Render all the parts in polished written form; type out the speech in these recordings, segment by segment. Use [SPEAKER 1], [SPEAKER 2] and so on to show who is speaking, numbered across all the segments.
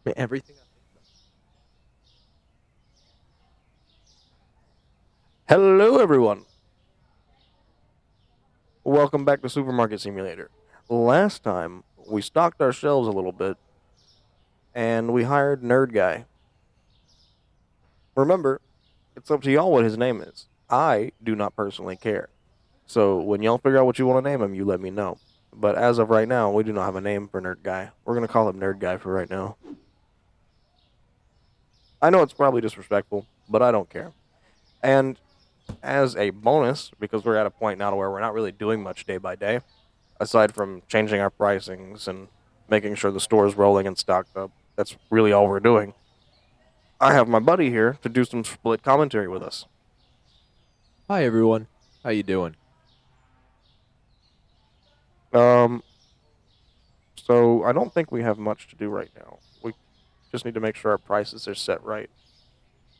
[SPEAKER 1] Everything.
[SPEAKER 2] Hello, everyone. Welcome back to Supermarket Simulator. Last time, we stocked our shelves a little bit, and we hired Nerd Guy. Remember, it's up to y'all what his name is. I do not personally care. So when y'all figure out what you want to name him, you let me know. But as of right now, we do not have a name for Nerd Guy. We're going to call him Nerd Guy for right now. I know it's probably disrespectful, but I don't care. And as a bonus, because we're at a point now to where we're not really doing much day by day, aside from changing our pricings and making sure the store is rolling and stocked up. That's really all we're doing. I have my buddy here to do some split commentary with us.
[SPEAKER 1] Hi everyone. How you doing?
[SPEAKER 2] Um, so I don't think we have much to do right now. We just need to make sure our prices are set right.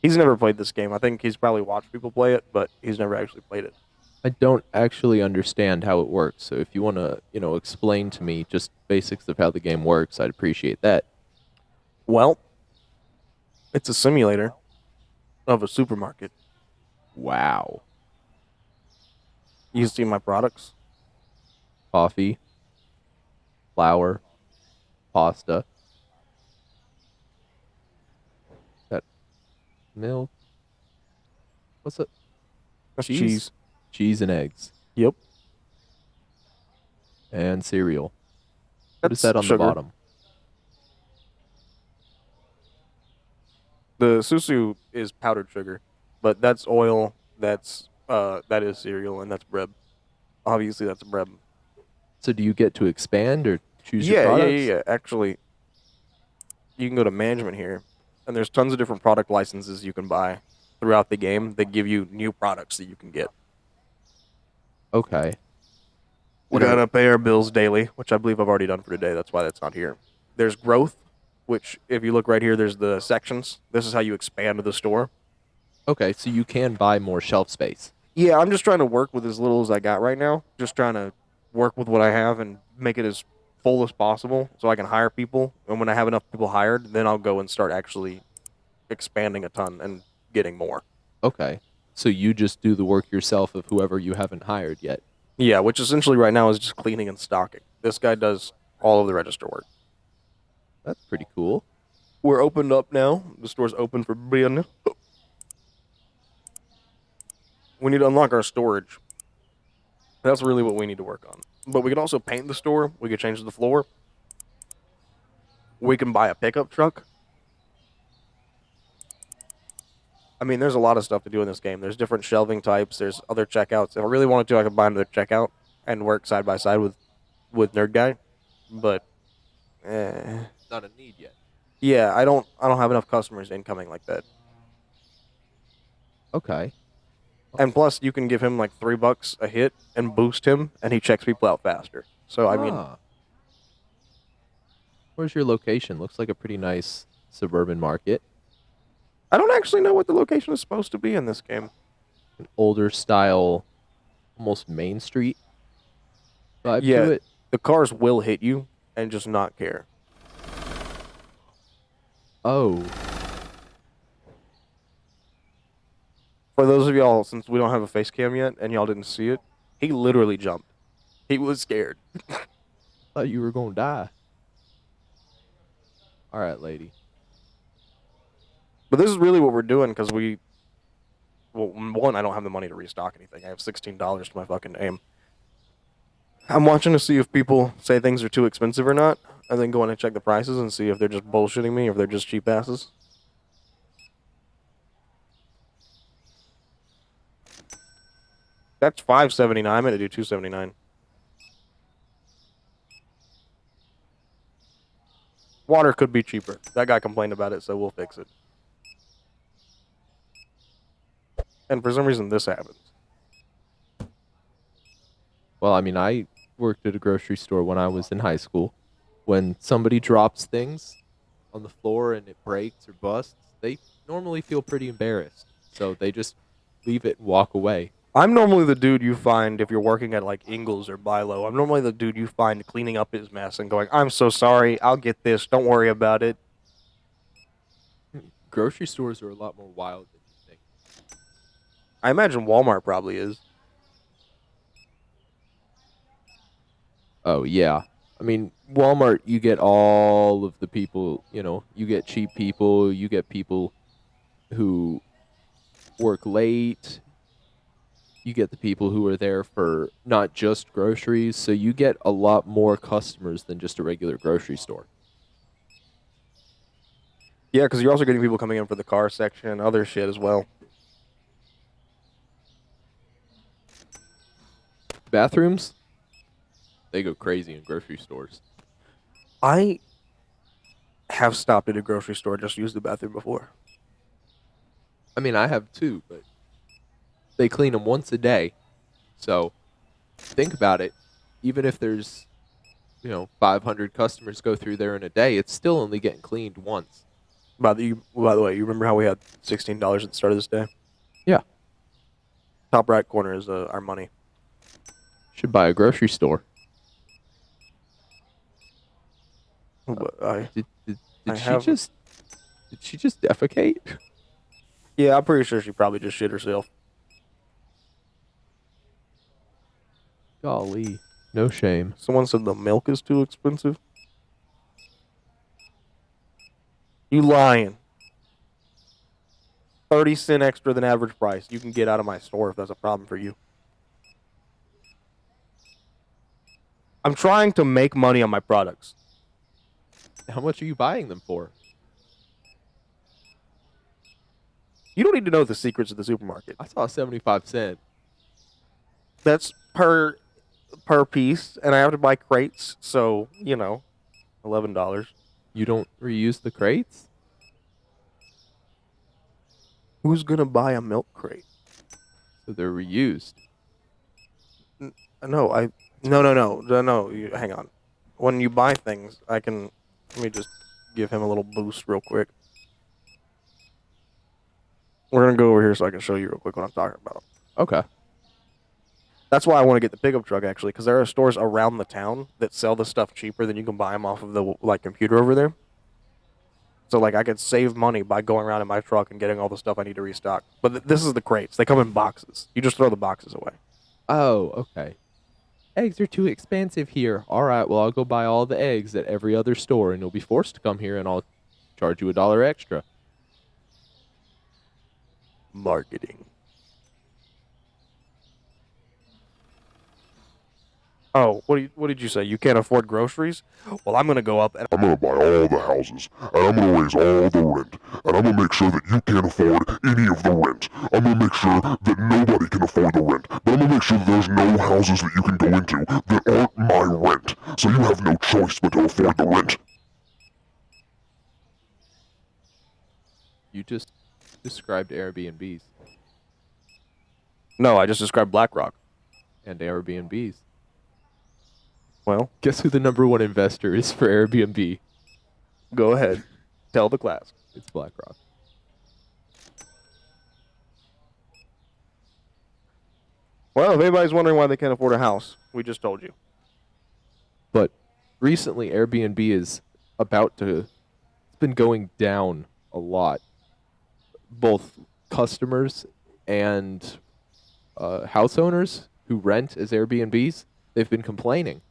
[SPEAKER 2] He's never played this game. I think he's probably watched people play it, but he's never actually played it.
[SPEAKER 1] I don't actually understand how it works, so if you want to, explain to me just basics of how the game works, I'd appreciate that.
[SPEAKER 2] Well, it's a simulator of a supermarket.
[SPEAKER 1] Wow.
[SPEAKER 2] You see my products?
[SPEAKER 1] Coffee, flour, pasta, that milk. What's it?
[SPEAKER 2] That's
[SPEAKER 1] Cheese?
[SPEAKER 2] cheese.
[SPEAKER 1] Cheese and eggs
[SPEAKER 2] Yep.
[SPEAKER 1] and cereal. What is
[SPEAKER 2] That's
[SPEAKER 1] that on the
[SPEAKER 2] sugar.
[SPEAKER 1] bottom?
[SPEAKER 2] The susu is powdered sugar, but that's oil. That is cereal, and that's bread. Obviously, that's bread.
[SPEAKER 1] So do you get to expand or choose your
[SPEAKER 2] Yeah.
[SPEAKER 1] products?
[SPEAKER 2] Yeah. Actually, you can go to management here, and there's tons of different product licenses you can buy throughout the game that give you new products that you can get.
[SPEAKER 1] Okay.
[SPEAKER 2] We
[SPEAKER 1] What are
[SPEAKER 2] gotta pay our bills daily, which I believe I've already done for today. That's why that's not here. There's growth, which if you look right here, there's the sections. This is how you expand the store.
[SPEAKER 1] Okay, so you can buy more shelf space.
[SPEAKER 2] Yeah, I'm just trying to work with as little as I got right now. Just trying to work with what I have and make it as full as possible so I can hire people. And when I have enough people hired, then I'll go and start actually expanding a ton and getting more.
[SPEAKER 1] Okay. So you just do the work yourself of whoever you haven't hired yet.
[SPEAKER 2] Yeah, which essentially right now is just cleaning and stocking. This guy does all of the register work.
[SPEAKER 1] That's pretty cool.
[SPEAKER 2] We're opened up now. The store's open for business. We need to unlock our storage. That's really what we need to work on. But we could also paint the store. We could change the floor. We can buy a pickup truck. I mean, there's a lot of stuff to do in this game. There's different shelving types. There's other checkouts. If I really wanted to, I could buy another checkout and work side by side with Nerd Guy. But
[SPEAKER 1] Not a need yet.
[SPEAKER 2] yeah, I don't have enough customers incoming like that.
[SPEAKER 1] Okay.
[SPEAKER 2] And plus, you can give him like $3 a hit and boost him, and he checks people out faster. So I mean,
[SPEAKER 1] Ah. Where's your location? Looks like a pretty nice suburban market.
[SPEAKER 2] I don't actually know what the location is supposed to be in this game.
[SPEAKER 1] An older style, almost Main Street vibe to
[SPEAKER 2] Yeah,
[SPEAKER 1] it.
[SPEAKER 2] the cars will hit you and just not care.
[SPEAKER 1] Oh.
[SPEAKER 2] For those of y'all, since we don't have a face cam yet and y'all didn't see it, he literally jumped. He was scared.
[SPEAKER 1] Thought you were gonna die. Alright, lady.
[SPEAKER 2] But this is really what we're doing because well, one, I don't have the money to restock anything. I have $16 to my fucking name. I'm watching to see if people say things are too expensive or not, and then go in and check the prices and see if they're just bullshitting me or if they're just cheap asses. That's $5.79. I'm gonna do $2.79. Water could be cheaper. That guy complained about it, so we'll fix it. And for some reason, this happens.
[SPEAKER 1] Well, I mean, I worked at a grocery store when I was in high school. When somebody drops things on the floor and it breaks or busts, they normally feel pretty embarrassed. So they just leave it and walk away.
[SPEAKER 2] I'm normally the dude you find if you're working at like Ingles or Bilo. I'm normally the dude you find cleaning up his mess and going, "I'm so sorry. I'll get this. Don't worry about it."
[SPEAKER 1] grocery stores are a lot more wild than you think.
[SPEAKER 2] I imagine Walmart probably is.
[SPEAKER 1] Oh yeah. I mean, Walmart, you get all of the people, you get cheap people, you get people who work late, you get the people who are there for not just groceries, so you get a lot more customers than just a regular grocery store.
[SPEAKER 2] Yeah, because you're also getting people coming in for the car section and other shit as well.
[SPEAKER 1] Bathrooms, they go crazy in grocery stores.
[SPEAKER 2] I have stopped at a grocery store just to use the bathroom before.
[SPEAKER 1] I mean, I have too, but they clean them once a day. So think about it. Even if there's, 500 customers go through there in a day, it's still only getting cleaned once.
[SPEAKER 2] By the way, you remember how we had $16 at the start of this day?
[SPEAKER 1] Yeah.
[SPEAKER 2] Top right corner is our money.
[SPEAKER 1] Should buy a grocery store.
[SPEAKER 2] But
[SPEAKER 1] Did
[SPEAKER 2] I
[SPEAKER 1] she
[SPEAKER 2] have-
[SPEAKER 1] just did she just defecate?
[SPEAKER 2] yeah, I'm pretty sure she probably just shit herself.
[SPEAKER 1] Golly, no shame.
[SPEAKER 2] Someone said the milk is too expensive. You lying. 30 cents extra than average price. You can get out of my store if that's a problem for you. I'm trying to make money on my products.
[SPEAKER 1] How much are you buying them for?
[SPEAKER 2] You don't need to know the secrets of the supermarket.
[SPEAKER 1] I saw 75 cents.
[SPEAKER 2] That's per piece, and I have to buy crates, so $11.
[SPEAKER 1] You don't reuse the crates?
[SPEAKER 2] Who's gonna buy a milk crate?
[SPEAKER 1] So they're reused.
[SPEAKER 2] No. Hang on. When you buy things, let me just give him a little boost real quick. We're gonna go over here so I can show you real quick what I'm talking about.
[SPEAKER 1] Okay.
[SPEAKER 2] That's why I want to get the pickup truck actually, because there are stores around the town that sell the stuff cheaper than you can buy them off of the computer over there. So I could save money by going around in my truck and getting all the stuff I need to restock. But this is the crates. They come in boxes. You just throw the boxes away.
[SPEAKER 1] Oh, okay. Eggs are too expensive here. All right, well, I'll go buy all the eggs at every other store, and you'll be forced to come here, and I'll charge you $1 extra.
[SPEAKER 2] Marketing. Oh, what did you say? You can't afford groceries? Well, I'm gonna go up and
[SPEAKER 3] I'm gonna buy all the houses, and I'm gonna raise all the rent, and I'm gonna make sure that you can't afford any of the rent. I'm gonna make sure that nobody can afford the rent, but I'm gonna make sure that there's no houses that you can go into that aren't my rent, so you have no choice but to afford the rent.
[SPEAKER 1] You just described Airbnbs
[SPEAKER 2] no, I just described BlackRock.
[SPEAKER 1] and Airbnbs.
[SPEAKER 2] Well,
[SPEAKER 1] Guess who the number one investor is for Airbnb?
[SPEAKER 2] go ahead. Tell the class.
[SPEAKER 1] It's BlackRock.
[SPEAKER 2] Well, if anybody's wondering why they can't afford a house, we just told you.
[SPEAKER 1] But recently, Airbnb is it's been going down a lot. Both customers and house owners who rent as Airbnbs, they've been complaining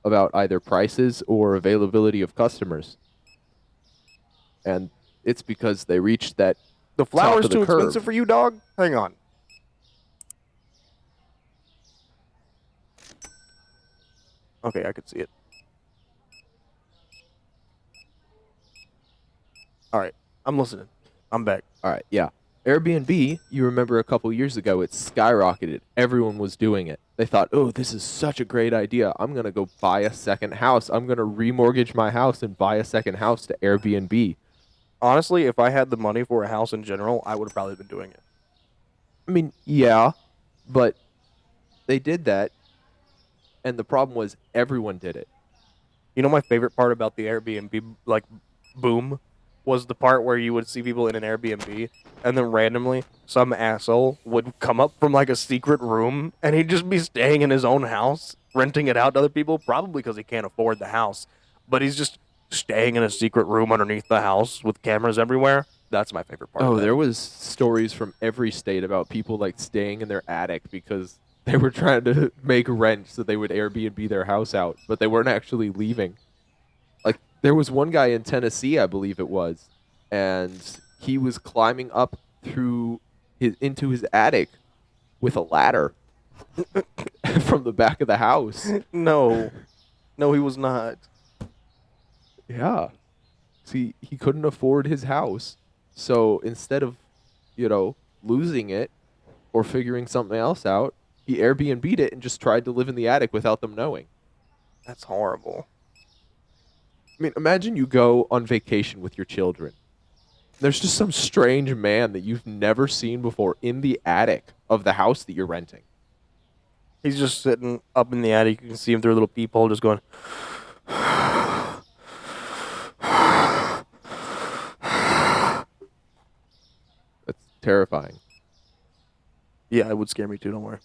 [SPEAKER 1] about either prices or availability of customers. And it's because they reached that
[SPEAKER 2] The
[SPEAKER 1] top
[SPEAKER 2] flour's
[SPEAKER 1] of the
[SPEAKER 2] too
[SPEAKER 1] curve.
[SPEAKER 2] expensive for you, dog? Hang on. Okay, I could see it. All right, I'm listening. I'm back.
[SPEAKER 1] All right, yeah. Airbnb, you remember a couple years ago, it skyrocketed. Everyone was doing it. They thought, oh, this is such a great idea. I'm going to go buy a second house. I'm going to remortgage my house and buy a second house to Airbnb.
[SPEAKER 2] Honestly, if I had the money for a house in general, I would have probably been doing it.
[SPEAKER 1] I mean, yeah, but they did that, and the problem was everyone did it.
[SPEAKER 2] You know, my favorite part about the Airbnb boom was the part where you would see people in an Airbnb, and then randomly some asshole would come up from a secret room, and he'd just be staying in his own house, renting it out to other people, probably because he can't afford the house, but he's just staying in a secret room underneath the house with cameras everywhere. That's my favorite part.
[SPEAKER 1] Oh,
[SPEAKER 2] of that.
[SPEAKER 1] there was stories from every state about people like staying in their attic because they were trying to make rent so they would Airbnb their house out, but they weren't actually leaving. Like there was one guy in Tennessee, I believe it was, and he was climbing up through his into his attic with a ladder from the back of the house.
[SPEAKER 2] No, no, he was not.
[SPEAKER 1] Yeah. See, he couldn't afford his house. So instead of, losing it or figuring something else out, he Airbnb'd it and just tried to live in the attic without them knowing.
[SPEAKER 2] That's horrible.
[SPEAKER 1] I mean, imagine you go on vacation with your children. There's just some strange man that you've never seen before in the attic of the house that you're renting.
[SPEAKER 2] He's just sitting up in the attic. You can see him through a little peephole, just going.
[SPEAKER 1] That's terrifying.
[SPEAKER 2] Yeah, it would scare me too. Don't worry.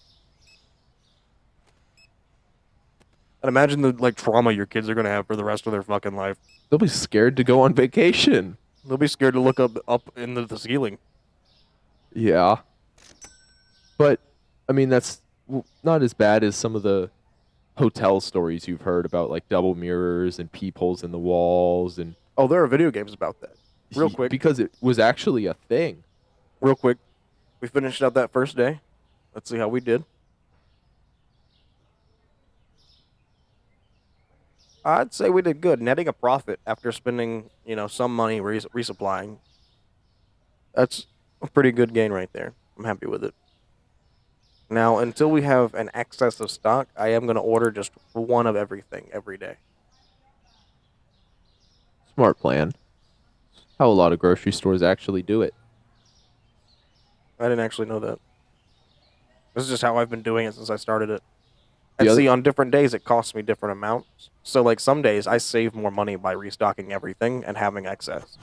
[SPEAKER 2] And imagine the trauma your kids are gonna have for the rest of their fucking life.
[SPEAKER 1] They'll be scared to go on vacation.
[SPEAKER 2] They'll be scared to look up into the ceiling.
[SPEAKER 1] Yeah. But, I mean, that's not as bad as some of the hotel stories you've heard about, like double mirrors and peepholes in the walls. And
[SPEAKER 2] Oh, there are video games about that. Real quick.
[SPEAKER 1] Because it was actually a thing.
[SPEAKER 2] Real quick. We finished out that first day. Let's see how we did. I'd say we did good, netting a profit after spending, some money resupplying. That's a pretty good gain right there. I'm happy with it. Now, until we have an excess of stock, I am going to order just one of everything every day.
[SPEAKER 1] Smart plan. How a lot of grocery stores actually do it.
[SPEAKER 2] I didn't actually know that. This is just how I've been doing it since I started it.
[SPEAKER 1] The
[SPEAKER 2] And
[SPEAKER 1] other-
[SPEAKER 2] see, on different days, it costs me different amounts. So, like, some days I save more money by restocking everything and having excess.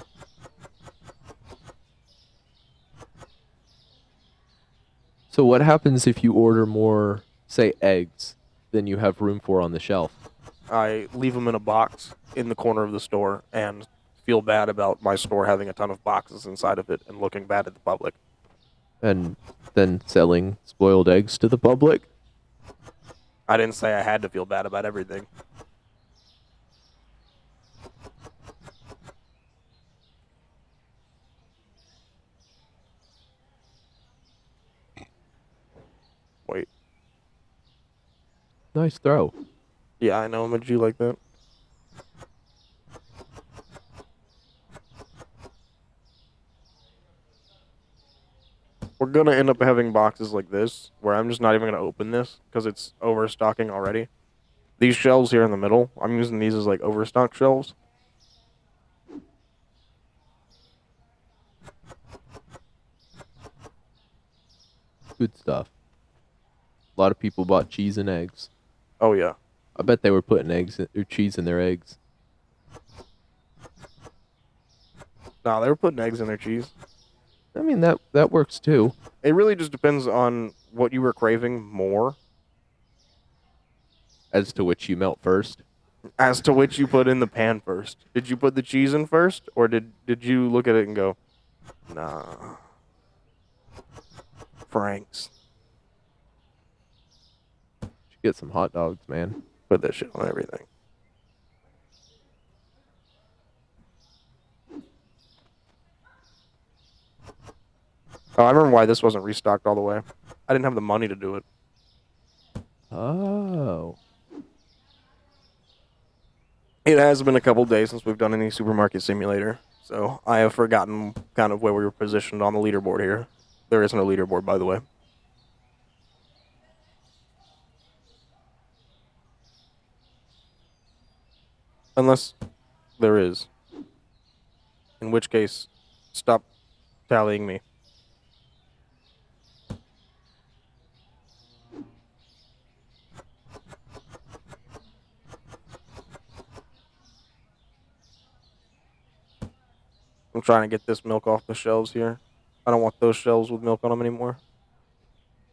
[SPEAKER 1] So what happens if you order more, say, eggs than you have room for on the shelf?
[SPEAKER 2] I leave them in a box in the corner of the store and feel bad about my store having a ton of boxes inside of it and looking bad at the public.
[SPEAKER 1] And then selling spoiled eggs to the public?
[SPEAKER 2] I didn't say I had to feel bad about everything. Wait.
[SPEAKER 1] Nice throw.
[SPEAKER 2] Yeah, I know. Did you like that? We're gonna end up having boxes like this, where I'm just not even gonna open this because it's overstocking already. These shelves here in the middle, I'm using these as like overstock shelves.
[SPEAKER 1] Good stuff. A lot of people bought cheese and eggs.
[SPEAKER 2] Oh yeah.
[SPEAKER 1] I bet they were putting eggs or cheese in their eggs.
[SPEAKER 2] Nah, they were putting eggs in their cheese.
[SPEAKER 1] I mean, that works too.
[SPEAKER 2] It really just depends on what you were craving more,
[SPEAKER 1] As to which you melt first.
[SPEAKER 2] as to which you put in the pan first. Did you put the cheese in first, or did you look at it and go, nah, Frank's,
[SPEAKER 1] Should get some hot dogs, man.
[SPEAKER 2] put that shit on everything. Oh, I remember why this wasn't restocked all the way. I didn't have the money to do it.
[SPEAKER 1] Oh.
[SPEAKER 2] It has been a couple days since we've done any supermarket simulator, so I have forgotten kind of where we were positioned on the leaderboard here. There is no leaderboard, by the way. Unless there is. In which case, stop tallying me. I'm trying to get this milk off the shelves here. I don't want those shelves with milk on them anymore.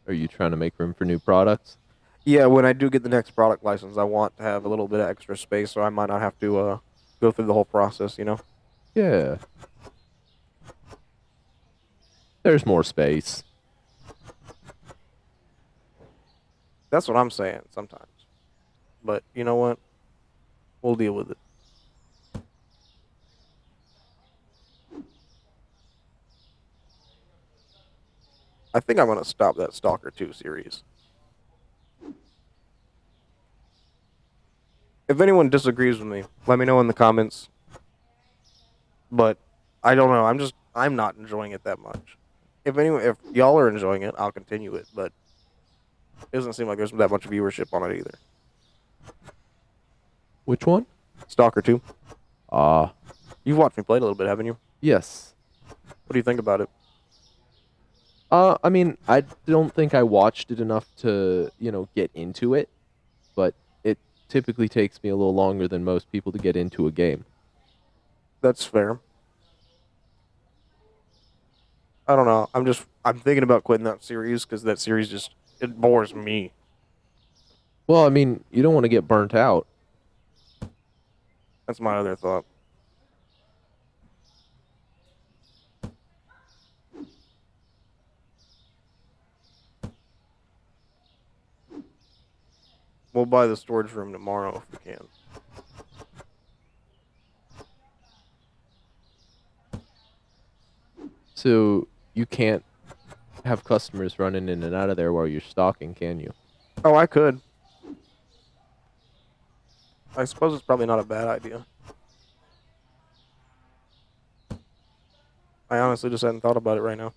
[SPEAKER 1] Are you trying to make room for new products?
[SPEAKER 2] Yeah, when I do get the next product license, I want to have a little bit of extra space, so I might not have to go through the whole process,
[SPEAKER 1] Yeah. There's more space.
[SPEAKER 2] That's what I'm saying sometimes. But you know what? We'll deal with it. I think I'm going to stop that Stalker 2 series. If anyone disagrees with me, let me know in the comments. But I don't know. I'm not enjoying it that much. If y'all are enjoying it, I'll continue it. But it doesn't seem like there's that much viewership on it either.
[SPEAKER 1] Which one?
[SPEAKER 2] Stalker 2.
[SPEAKER 1] Ah,
[SPEAKER 2] You've watched me play it a little bit, haven't you?
[SPEAKER 1] yes.
[SPEAKER 2] What do you think about it?
[SPEAKER 1] I mean, I don't think I watched it enough to, get into it, but it typically takes me a little longer than most people to get into a game.
[SPEAKER 2] That's fair. I don't know. I'm thinking about quitting that series because that series it bores me.
[SPEAKER 1] Well, I mean, you don't want to get burnt out.
[SPEAKER 2] That's my other thought. We'll buy the storage room tomorrow if we can.
[SPEAKER 1] So you can't have customers running in and out of there while you're stocking, can you?
[SPEAKER 2] Oh, I could. I suppose it's probably not a bad idea. I honestly just hadn't thought about it right now.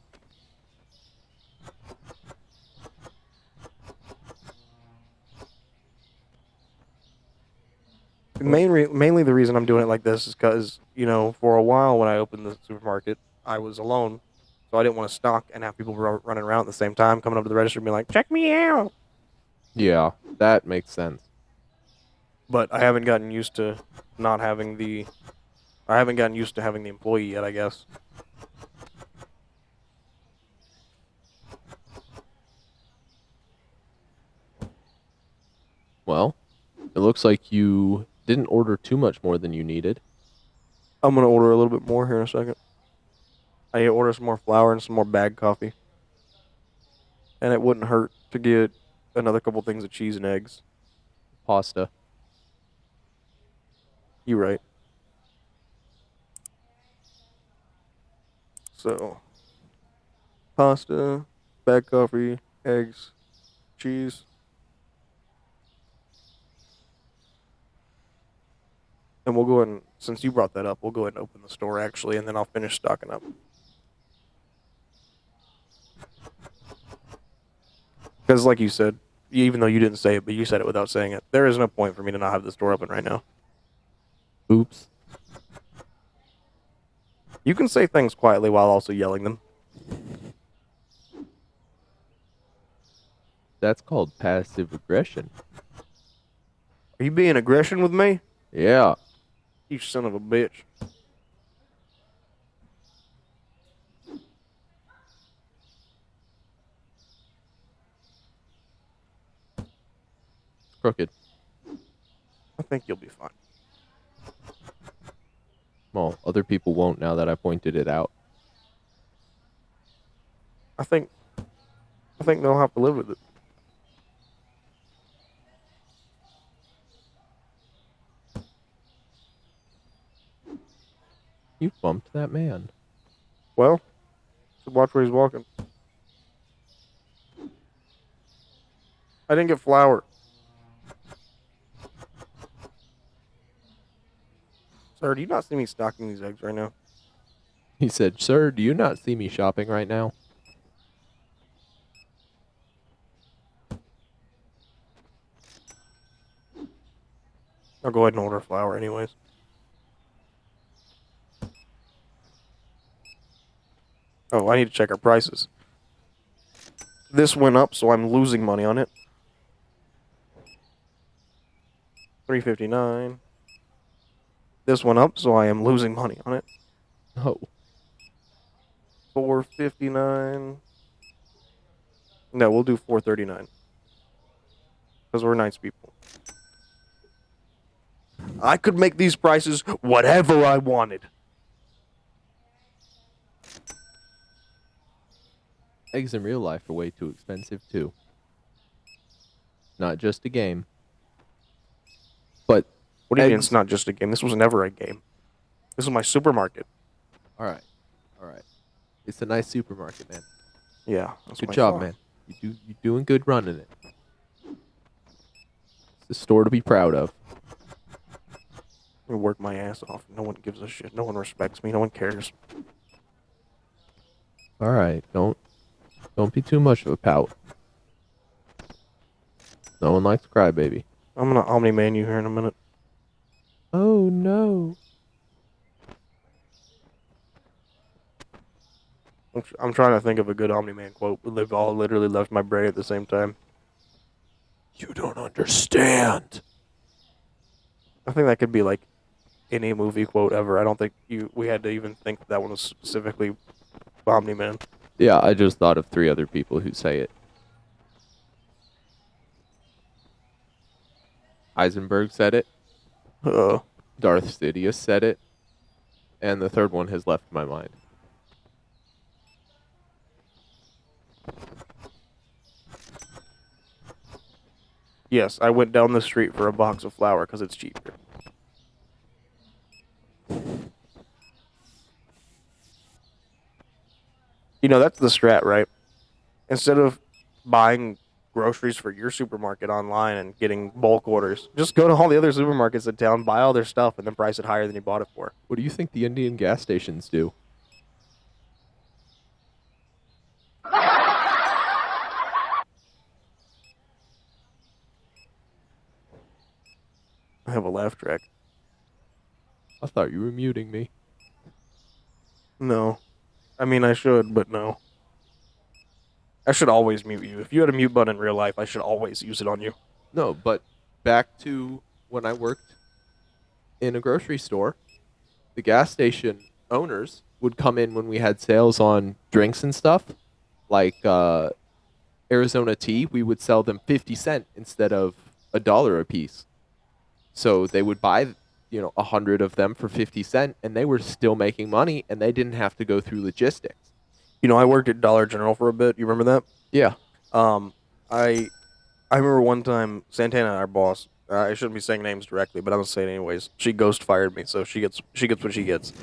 [SPEAKER 2] Mainly the reason I'm doing it like this is because, for a while when I opened the supermarket, I was alone. So I didn't want to stock and have people running around at the same time, coming up to the register and being like, check me out.
[SPEAKER 1] Yeah, that makes sense.
[SPEAKER 2] But I haven't gotten used to having the employee yet, I guess.
[SPEAKER 1] Well, it looks like you didn't order too much more than you needed.
[SPEAKER 2] I'm going to order a little bit more here in a second. I need to order some more flour and some more bag coffee. And it wouldn't hurt to get another couple things of cheese and eggs.
[SPEAKER 1] Pasta.
[SPEAKER 2] You're right. So, pasta, bag coffee, eggs, cheese. And we'll go ahead and, since you brought that up, we'll go ahead and open the store actually, and then I'll finish stocking up. Because like you said, even though you didn't say it, but you said it without saying it, there is no point for me to not have the store open right now.
[SPEAKER 1] Oops.
[SPEAKER 2] You can say things quietly while also yelling them.
[SPEAKER 1] That's called passive aggression.
[SPEAKER 2] Are you being aggression with me?
[SPEAKER 1] Yeah.
[SPEAKER 2] You son of a bitch.
[SPEAKER 1] Crooked.
[SPEAKER 2] I think you'll be fine.
[SPEAKER 1] Well, other people won't now that I pointed it out.
[SPEAKER 2] I think they'll have to live with it.
[SPEAKER 1] You bumped that man.
[SPEAKER 2] Well, so watch where he's walking. I didn't get flour. Sir, do you not see me stocking these eggs right now?
[SPEAKER 1] He said, "Sir, do you not see me shopping right now?"
[SPEAKER 2] I'll go ahead and order flour anyways. Oh, I need to check our prices. This went up, so I'm losing money on it. $3.59. This went up, so I am losing money on it.
[SPEAKER 1] Oh.
[SPEAKER 2] $4.59. No, we'll do $4.39. Because we're nice people. I could make these prices whatever I wanted.
[SPEAKER 1] Eggs in real life are way too expensive too. Not just a game. But
[SPEAKER 2] What do you mean
[SPEAKER 1] eggs.
[SPEAKER 2] it's not just a game? This was never a game. This is my supermarket.
[SPEAKER 1] All right. It's a nice supermarket, man.
[SPEAKER 2] Yeah, that's
[SPEAKER 1] Good
[SPEAKER 2] my
[SPEAKER 1] job,
[SPEAKER 2] thought.
[SPEAKER 1] man. You doing good running it. It's a store to be proud of.
[SPEAKER 2] I work my ass off. No one gives a shit. No one respects me. No one cares.
[SPEAKER 1] All right, don't be too much of a pout. No one likes crybaby.
[SPEAKER 2] I'm gonna Omni-Man you here in a minute.
[SPEAKER 1] Oh no.
[SPEAKER 2] I'm trying to think of a good Omni-Man quote, but they've all literally left my brain at the same time.
[SPEAKER 1] You don't understand.
[SPEAKER 2] I think that could be like any movie quote ever. I don't think we had to even think that one was specifically Omni-Man.
[SPEAKER 1] Yeah, I just thought of 3 other people who say it. Heisenberg said it. Darth Sidious said it. And the third one has left my mind.
[SPEAKER 2] Yes, I went down the street for a box of flour because it's cheaper. You know, that's the strat, right? Instead of buying groceries for your supermarket online and getting bulk orders, just go to all the other supermarkets in town, buy all their stuff, and then price it higher than you bought it for.
[SPEAKER 1] What do you think the Indian gas stations do?
[SPEAKER 2] I have a laugh track.
[SPEAKER 1] I thought you were muting me.
[SPEAKER 2] No. I mean, I should, but no. I should always mute you. If you had a mute button in real life, I should always use it on you.
[SPEAKER 1] No, but back to when I worked in a grocery store, the gas station owners would come in when we had sales on drinks and stuff, like Arizona tea. We would sell them 50 cents instead of $1 a piece. So they would buy, 100 of them for 50 cents, and they were still making money, and they didn't have to go through logistics.
[SPEAKER 2] You know, I worked at Dollar General for a bit. You remember that?
[SPEAKER 1] Yeah.
[SPEAKER 2] I remember one time Santana, our boss. I shouldn't be saying names directly, but I'm gonna say it anyways. She ghost fired me, so she gets what she gets.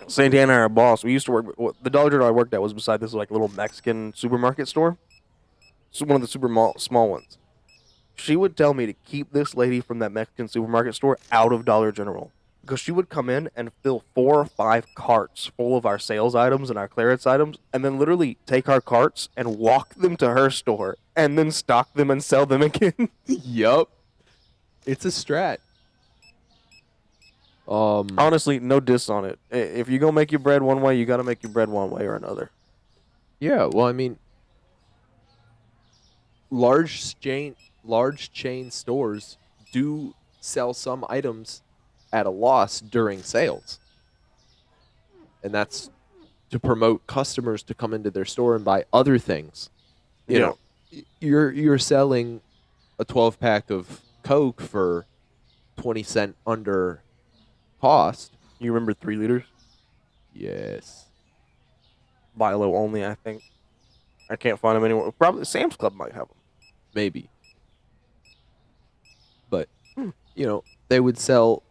[SPEAKER 2] Santana, our boss. We used to work. The Dollar General I worked at was beside this like little Mexican supermarket store. It's one of the small ones. She would tell me to keep this lady from that Mexican supermarket store out of Dollar General. Because she would come in and fill 4 or 5 carts full of our sales items and our clearance items, and then literally take our carts and walk them to her store, and then stock them and sell them again.
[SPEAKER 1] Yup. It's a strat.
[SPEAKER 2] Honestly, no diss on it. If you're going to make your bread one way, you got to make your bread one way or another.
[SPEAKER 1] Yeah, well, I mean, large chain stores do sell some items at a loss during sales. And that's to promote customers to come into their store and buy other things. You know, you're selling a 12-pack of Coke for 20 cents under cost.
[SPEAKER 2] You remember 3 liters?
[SPEAKER 1] Yes.
[SPEAKER 2] Buy low only, I think. I can't find them anywhere. Probably Sam's Club might have them.
[SPEAKER 1] Maybe. But, they would sell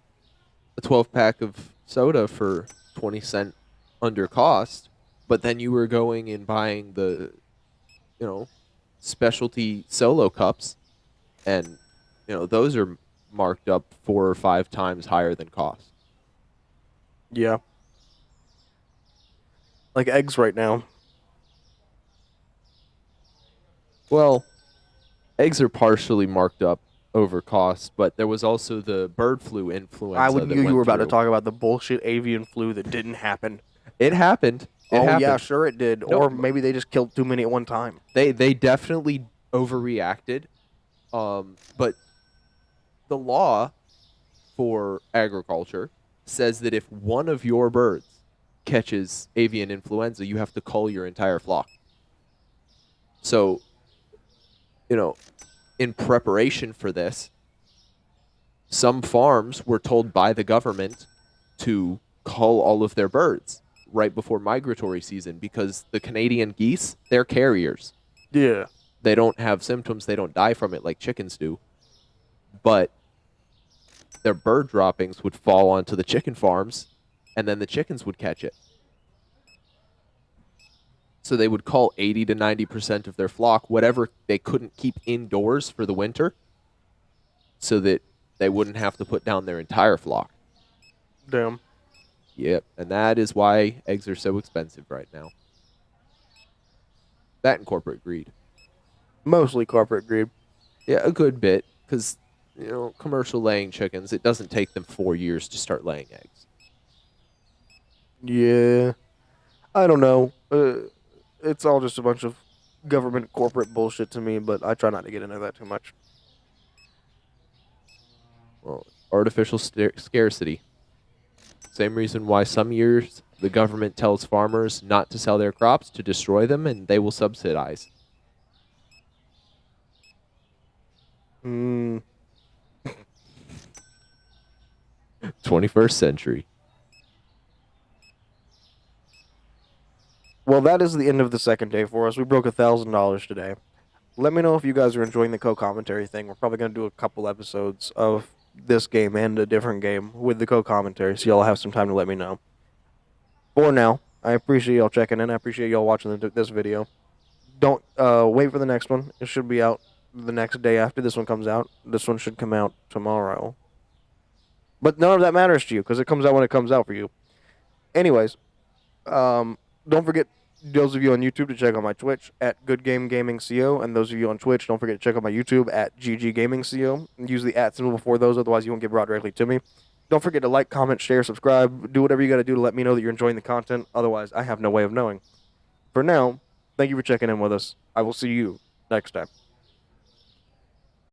[SPEAKER 1] a 12-pack of soda for 20 cents under cost, but then you were going and buying the, specialty solo cups, and, those are marked up 4 or 5 times higher than cost.
[SPEAKER 2] Yeah. Like eggs right now.
[SPEAKER 1] Well, eggs are partially marked up over cost, but there was also the bird flu influenza.
[SPEAKER 2] I would
[SPEAKER 1] that
[SPEAKER 2] knew you
[SPEAKER 1] went
[SPEAKER 2] were about to
[SPEAKER 1] through.
[SPEAKER 2] talk about the bullshit avian flu that didn't happen.
[SPEAKER 1] It happened. It
[SPEAKER 2] Yeah,
[SPEAKER 1] happened.
[SPEAKER 2] sure it did.
[SPEAKER 1] No.
[SPEAKER 2] Or maybe they just killed too many at one time.
[SPEAKER 1] They definitely overreacted. But the law for agriculture says that if one of your birds catches avian influenza, you have to cull your entire flock. So, in preparation for this, some farms were told by the government to cull all of their birds. right before migratory season because the Canadian geese, they're carriers.
[SPEAKER 2] Yeah.
[SPEAKER 1] They don't have symptoms. They don't die from it like chickens do. But their bird droppings would fall onto the chicken farms, and then the chickens would catch it. So they would cull 80 to 90% of their flock, whatever they couldn't keep indoors for the winter, so that they wouldn't have to put down their entire flock.
[SPEAKER 2] Damn.
[SPEAKER 1] Yep, and that is why eggs are so expensive right now. That and corporate greed.
[SPEAKER 2] Mostly corporate greed.
[SPEAKER 1] Yeah, a good bit, because, commercial laying chickens, it doesn't take them 4 years to start laying eggs.
[SPEAKER 2] Yeah. I don't know. It's all just a bunch of government corporate bullshit to me, but I try not to get into that too much.
[SPEAKER 1] Well, artificial scarcity. Same reason why some years the government tells farmers not to sell their crops, to destroy them, and they will subsidize. 21st century.
[SPEAKER 2] Well, that is the end of the second day for us. We broke $1,000 today. Let me know if you guys are enjoying the co-commentary thing. We're probably going to do a couple episodes of this game and a different game with the co-commentary, so y'all have some time to let me know. For now, I appreciate y'all checking in. I appreciate y'all watching this video. Don't wait for the next one. It should be out the next day after this one comes out. This one should come out tomorrow. But none of that matters to you, because it comes out when it comes out for you. Anyways, don't forget, those of you on YouTube, to check out my Twitch at Good Game Gaming CO, and those of you on Twitch, don't forget to check out my YouTube at GG Gaming CO. And use the @ symbol before those, otherwise you won't get brought directly to me. Don't forget to like, comment, share, subscribe, do whatever you got to do to let me know that you're enjoying the content. Otherwise, I have no way of knowing. For now, thank you for checking in with us. I will see you next time.